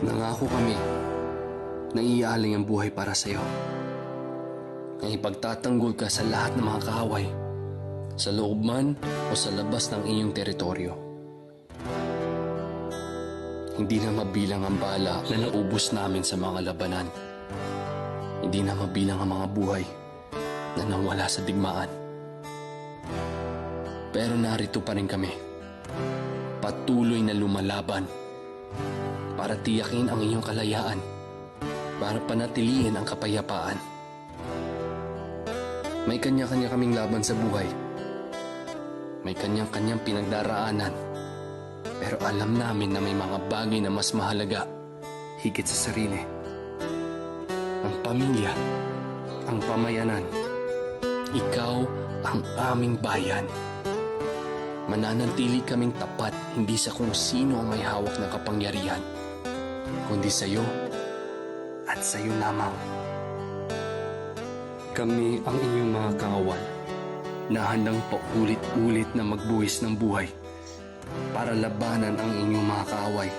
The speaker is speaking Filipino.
Nangako kami na iaaling ang buhay para sa'yo. Na ipagtatanggol ka sa lahat ng mga kaaway, sa loob man o sa labas ng inyong teritoryo. Hindi na mabilang ang bala na naubos namin sa mga labanan. Hindi na mabilang ang mga buhay na nawala sa digmaan. Pero narito pa rin kami, patuloy na lumalaban para tiyakin ang inyong kalayaan, para panatiliin ang kapayapaan. May kanya-kanya kaming laban sa buhay. May kanyang-kanyang pinagdaraanan. Pero alam namin na may mga bagay na mas mahalaga higit sa sarili. Ang pamilya, ang pamayanan, ikaw ang aming bayan. Mananatili kaming tapat hindi sa kung sino ang may hawak ng kapangyarihan, kundi sa iyo at sa iyo lamang. Kami ang inyong mga kaaway na handang paulit-ulit na magbuwis ng buhay para labanan ang inyong mga kaaway.